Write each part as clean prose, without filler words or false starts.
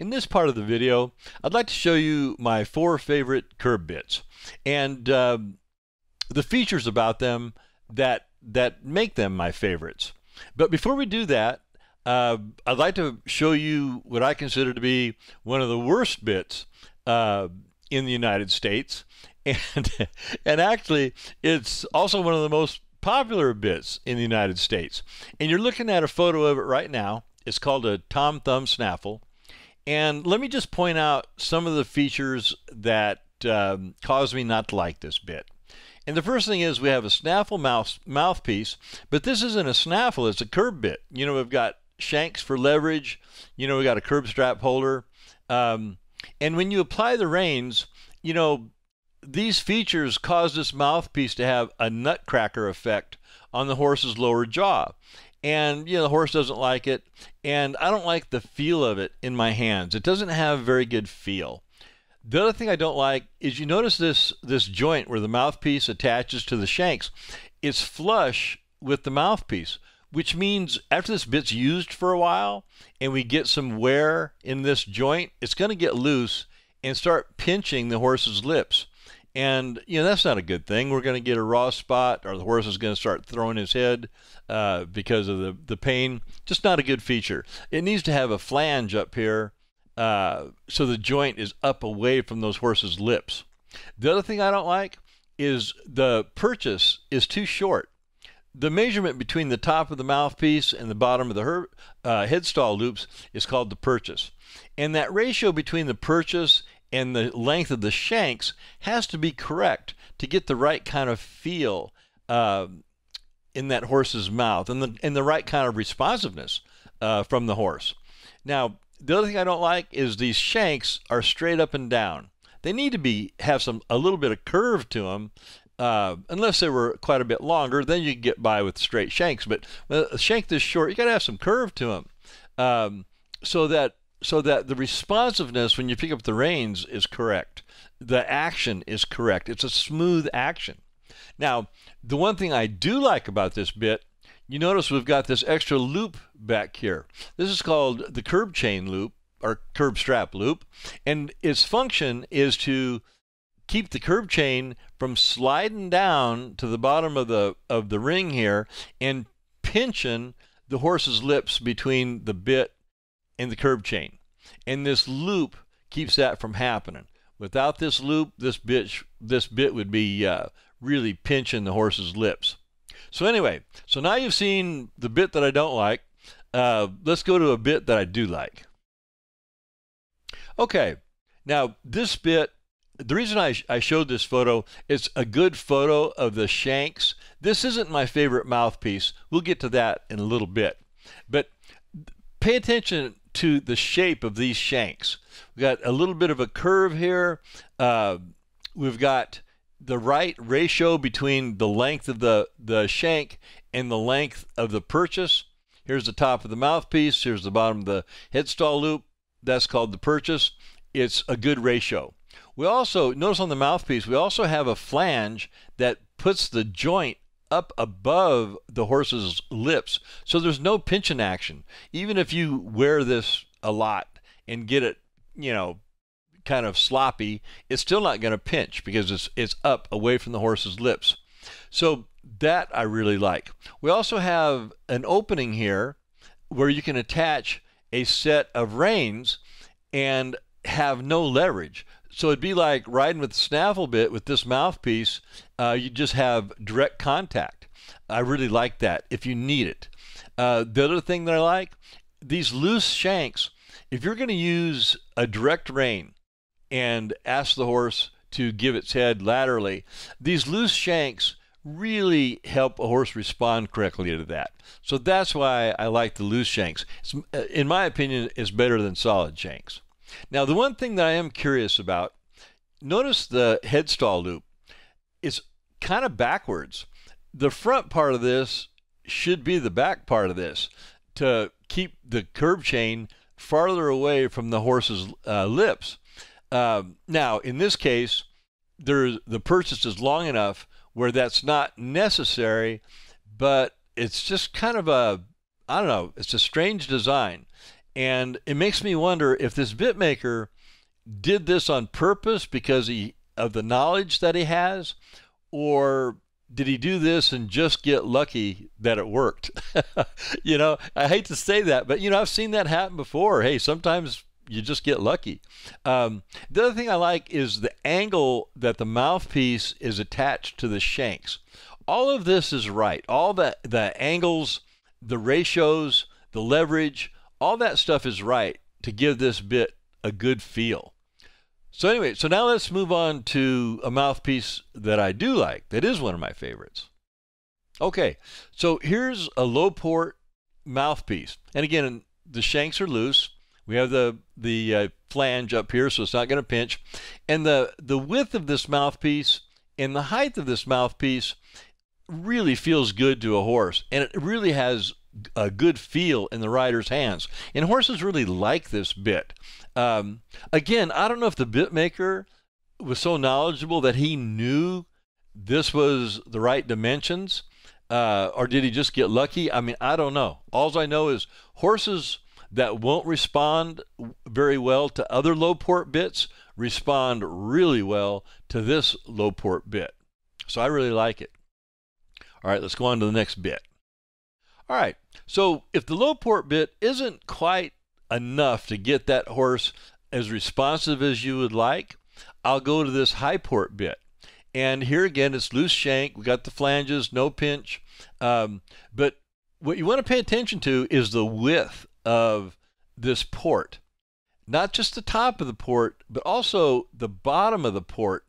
In this part of the video, I'd like to show you my 4 favorite curb bits and the features about them that make them my favorites. But before we do that, I'd like to show you what I consider to be one of the worst bits in the United States, and actually it's also one of the most popular bits in the United States. And you're looking at a photo of it right now. It's called a Tom Thumb snaffle. And let me just point out some of the features that cause me not to like this bit. And the first thing is we have a snaffle mouthpiece, but this isn't a snaffle, it's a curb bit. You know, we've got shanks for leverage, you know, we've got a curb strap holder. And when you apply the reins, you know, these features cause this mouthpiece to have a nutcracker effect on the horse's lower jaw. And, you know, the horse doesn't like it, and I don't like the feel of it in my hands. It doesn't have a very good feel. The other thing I don't like is you notice this joint where the mouthpiece attaches to the shanks. It's flush with the mouthpiece, which means after this bit's used for a while and we get some wear in this joint, it's going to get loose and start pinching the horse's lips. And, you know, that's not a good thing. We're going to get a raw spot, or the horse is going to start throwing his head because of the pain. Just not a good feature. It needs to have a flange up here so the joint is up away from those horses' lips. The other thing I don't like is the purchase is too short. The measurement between the top of the mouthpiece and the bottom of the headstall loops is called the purchase. And that ratio between the purchase and the length of the shanks has to be correct to get the right kind of feel in that horse's mouth and the right kind of responsiveness from the horse. Now, the other thing I don't like is these shanks are straight up and down. They need to have a little bit of curve to them. Unless they were quite a bit longer, then you can get by with straight shanks. But a shank this short, you got to have some curve to them, so that the responsiveness when you pick up the reins is correct. The action is correct. It's a smooth action. Now, the one thing I do like about this bit, you notice we've got this extra loop back here. This is called the curb chain loop, or curb strap loop, and its function is to keep the curb chain from sliding down to the bottom of the ring here and pinching the horse's lips between the bit and the curb chain. And this loop keeps that from happening. Without this loop, this bit would be really pinching the horse's lips. So anyway, so now you've seen the bit that I don't like. Let's go to a bit that I do like. Okay, now this bit, the reason I showed this photo, it's a good photo of the shanks. This isn't my favorite mouthpiece. We'll get to that in a little bit. But pay attention to the shape of these shanks. We've got a little bit of a curve here. We've got the right ratio between the length of the shank and the length of the purchase. Here's the top of the mouthpiece. Here's the bottom of the headstall loop. That's called the purchase. It's a good ratio. We also, notice on the mouthpiece, we also have a flange that puts the joint up above the horse's lips, so there's no pinching action. Even if you wear this a lot and get it, you know, kind of sloppy, it's still not going to pinch because it's up away from the horse's lips. So that I really like. We also have an opening here where you can attach a set of reins and have no leverage. So it'd be like riding with the snaffle bit with this mouthpiece. You just have direct contact. I really like that if you need it. The other thing that I like, these loose shanks, if you're going to use a direct rein and ask the horse to give its head laterally, these loose shanks really help a horse respond correctly to that. So that's why I like the loose shanks. In my opinion, it's better than solid shanks. Now, the one thing that I am curious about, notice the headstall loop. It's kind of backwards. The front part of this should be the back part of this to keep the curb chain farther away from the horse's lips. Now, in this case, the purchase is long enough where that's not necessary, but it's just kind of I don't know, it's a strange design. And it makes me wonder if this bit maker did this on purpose because of the knowledge that he has, or did he do this and just get lucky that it worked? You know, I hate to say that, but, you know, I've seen that happen before. Hey, sometimes you just get lucky. The other thing I like is the angle that the mouthpiece is attached to the shanks. All of this is right. All the angles, the ratios, the leverage, all that stuff is right to give this bit a good feel. So anyway, so now let's move on to a mouthpiece that I do like, that is one of my favorites. Okay, so here's a low port mouthpiece. And again, the shanks are loose. We have the flange up here, so it's not going to pinch. And the width of this mouthpiece and the height of this mouthpiece really feels good to a horse. And it really has a good feel in the rider's hands. And horses really like this bit. Again, I don't know if the bit maker was so knowledgeable that he knew this was the right dimensions, or did he just get lucky? I mean, I don't know. All I know is horses that won't respond very well to other low port bits respond really well to this low port bit. So I really like it. All right, let's go on to the next bit. All right, so if the low port bit isn't quite enough to get that horse as responsive as you would like, I'll go to this high port bit. And here again, it's loose shank. We got the flanges, no pinch. But what you want to pay attention to is the width of this port. Not just the top of the port, but also the bottom of the port.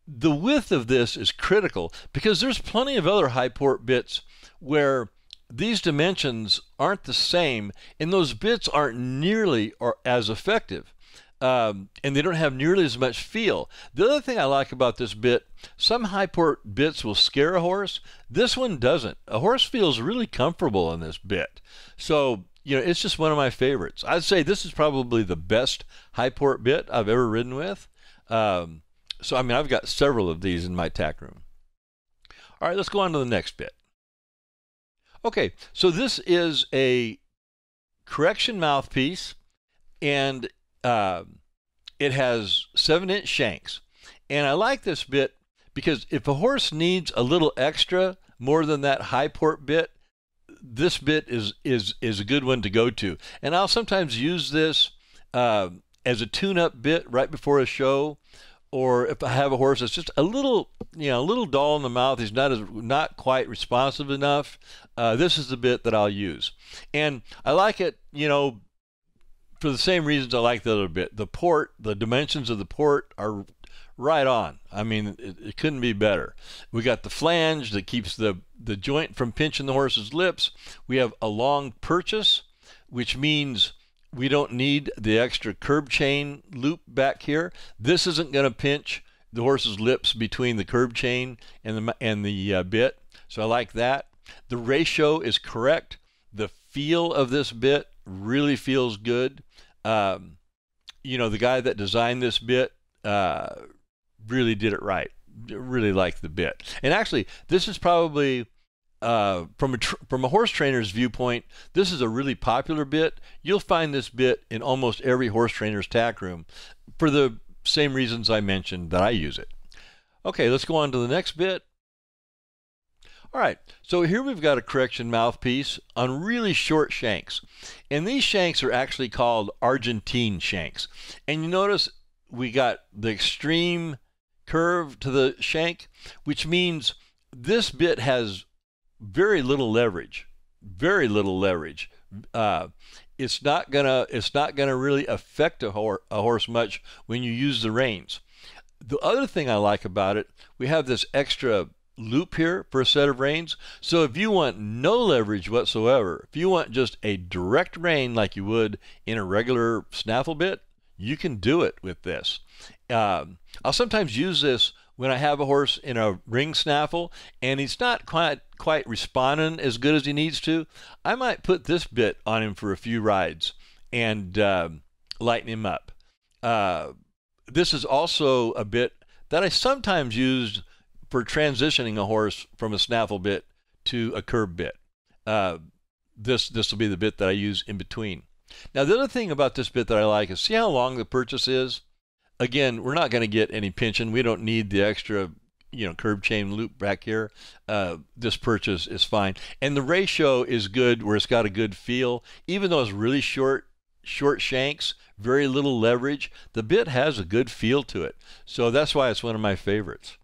The width of this is critical because there's plenty of other high port bits where these dimensions aren't the same and those bits aren't nearly as effective. And they don't have nearly as much feel. The other thing I like about this bit, some high port bits will scare a horse. This one doesn't. A horse feels really comfortable in this bit. So, you know, it's just one of my favorites. I'd say this is probably the best high port bit I've ever ridden with. So, I mean, I've got several of these in my tack room. All right, let's go on to the next bit. Okay, so this is a correction mouthpiece, and it has 7-inch shanks. And I like this bit because if a horse needs a little extra more than that high port bit, this bit is a good one to go to. And I'll sometimes use this as a tune-up bit right before a show, or if I have a horse that's just a little, you know, a little dull in the mouth, he's not quite responsive enough, this is the bit that I'll use. And I like it, you know, for the same reasons I like the other bit. The port, the dimensions of the port are right on. I mean, it couldn't be better. We got the flange that keeps the joint from pinching the horse's lips. We have a long purchase, which means we don't need the extra curb chain loop back here. This isn't going to pinch the horse's lips between the curb chain and the bit. So I like that. The ratio is correct. The feel of this bit really feels good. You know, the guy that designed this bit really did it right. Really like the bit. And actually, this is probably from a horse trainer's viewpoint, this is a really popular bit. You'll find this bit in almost every horse trainer's tack room for the same reasons I mentioned that I use it. Okay, let's go on to the next bit. All right, so here we've got a correction mouthpiece on really short shanks. And these shanks are actually called Argentine Shanks. And you notice we got the extreme curve to the shank, which means this bit has very little leverage. Very little leverage. It's not gonna really affect a horse much when you use the reins. The other thing I like about it, we have this extra loop here for a set of reins. So if you want no leverage whatsoever, if you want just a direct rein like you would in a regular snaffle bit, you can do it with this. I'll sometimes use this when I have a horse in a ring snaffle and he's not quite responding as good as he needs to. I might put this bit on him for a few rides and lighten him up. This is also a bit that I sometimes use for transitioning a horse from a snaffle bit to a curb bit. this will be the bit that I use in between. Now, the other thing about this bit that I like is see how long the purchase is? Again, we're not going to get any pinching. We don't need the extra, curb chain loop back here. This purchase is fine. And the ratio is good where it's got a good feel. Even though it's really short shanks, very little leverage, the bit has a good feel to it. So that's why it's one of my favorites.